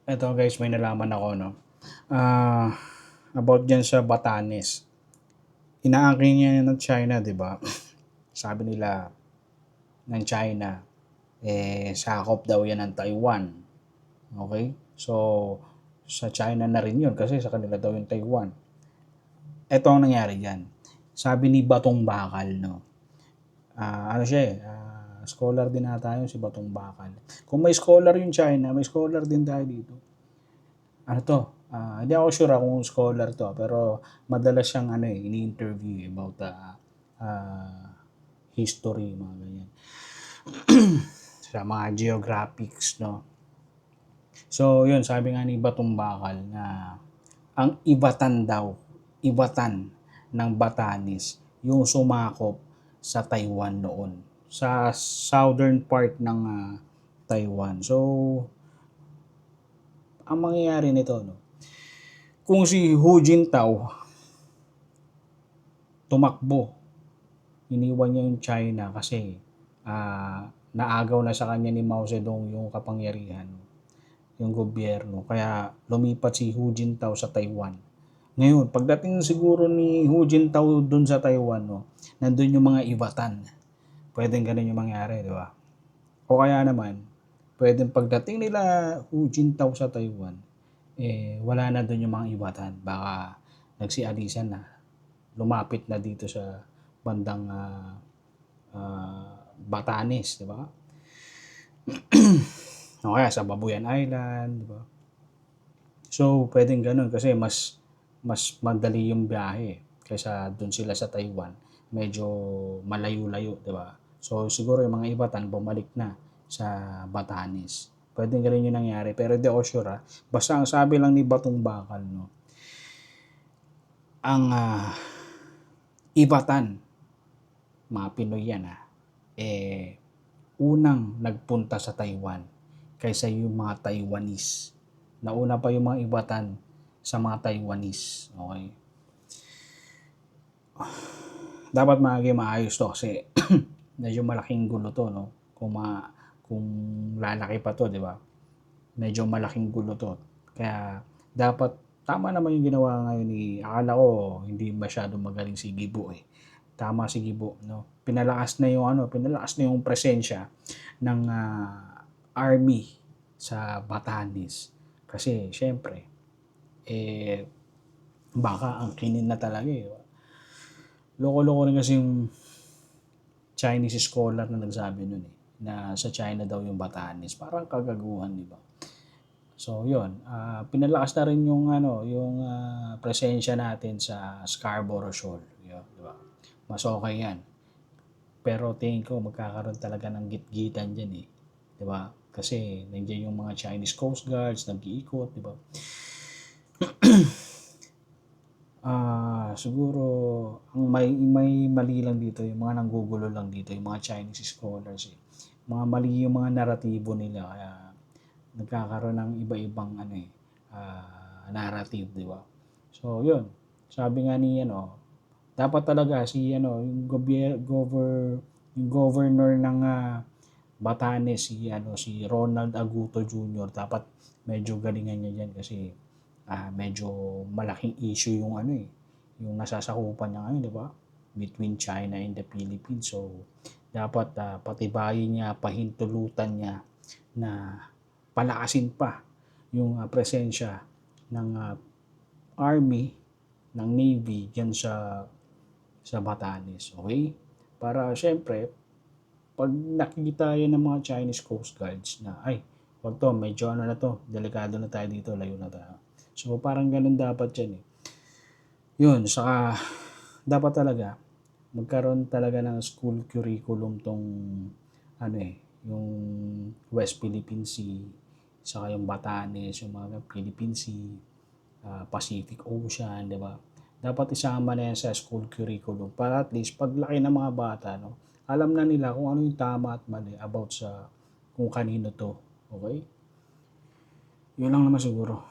Eto guys, may nalaman ako, no? Ah, about dyan sa Batanes. Inaangkin niya ng China, di ba? Sabi nila ng China, sakop daw yan ng Taiwan. Okay? So, sa China na rin yun kasi sa kanila daw yung Taiwan. Eto ang nangyari dyan. Sabi ni Batong Bakal, no? Ano siya scholar din na tayo si Batong Bakal. Kung may scholar yung China, may scholar din tayo dito. Ano to, hindi ako sure kung scholar to, pero madalas siyang ini-interview about history, mga ganyan. Sa mga geographics, no? So, yun, sabi nga ni Batong Bakal na ang ibatan ng Batanes, yung sumakop sa Taiwan noon, sa southern part ng Taiwan. So, ang mangyayari nito, no? Kung si Hu Jintao tumakbo, iniwan niya yung China kasi naagaw na sa kanya ni Mao Zedong yung kapangyarihan, yung gobyerno. Kaya lumipat si Hu Jintao sa Taiwan. Ngayon, pagdating siguro ni Hu Jintao dun sa Taiwan, no, nandun yung mga ibatan. Pwedeng ganun yung mangyari, di ba? O kaya naman, pwedeng pagdating nila Hu Jintao sa Taiwan, wala na dun yung mga ibatan. Baka nagsialisan na, lumapit na dito sa bandang Batanes, di ba? O kaya sa Babuyan Island, di ba? So, pwedeng ganun kasi mas madali yung biyahe kaysa dun sila sa Taiwan. Medyo malayo-layo, di ba? So, siguro yung mga ibatan bumalik na sa Batanes. Pwedeng ganun yung nangyari. Pero di ako sure, basta ang sabi lang ni Batong Bakal, no, ang ibatan, mga Pinoy yan unang nagpunta sa Taiwan kaysa yung mga Taiwanese. Nauna pa yung mga ibatan sa mga Taiwanese. Okay? Dapat maging maayos to kasi medyo malaking gulo to, no? Kung lalaki pa to, di ba? Medyo malaking gulo to. Kaya dapat tama naman yung ginawa ngayon ni akala ko hindi masyadong magaling si Gibo Tama si Gibo, no? Pinalakas na yung presensya ng army sa Batanes. Kasi syempre baka ang kinin na talaga Loko-loko rin kasi yung Chinese scholar na nagsabi nun na sa China daw yung Batanes. Parang kagaguhan, di ba? So, yun. Pinalakas na rin yung presensya natin sa Scarborough Shoal. Yun, di ba? Mas okay yan. Pero tingin ko magkakaroon talaga ng gitgitan dyan Di ba? Kasi nandiyan yung mga Chinese Coast Guards, nag-iikot, di ba? Siguro ang may mali lang dito, yung mga nanggugulo lang dito, yung mga Chinese scholars Mga mali yung mga naratibo nila kaya nagkakaroon ng iba-ibang narrative, di ba? So, yun. Sabi nga ni dapat talaga yung governor ng Batanes si Ronald Aguto Jr. dapat medyo galingan niya diyan kasi medyo malaking issue yung yung nasasakupan niya ngayon, di ba? Between China and the Philippines. So, dapat patibayin niya, pahintulutan niya na palakasin pa yung presensya ng Army, ng Navy dyan sa Batanes. Okay? Para syempre, pag nakikita yan ng mga Chinese Coast Guards na, wag to, medyo na to, delikado na tayo dito, layo na tayo. So, parang ganun dapat yan Yun, saka, dapat talaga, magkaroon talaga ng school curriculum tong, yung West Philippine Sea, saka yung Batanes, yung mga Philippine Sea, Pacific Ocean, di ba? Dapat isama na yan sa school curriculum para at least paglaki ng mga bata, no, alam na nila kung ano yung tama at mali about sa kung kanino to. Okay? Yun lang naman siguro.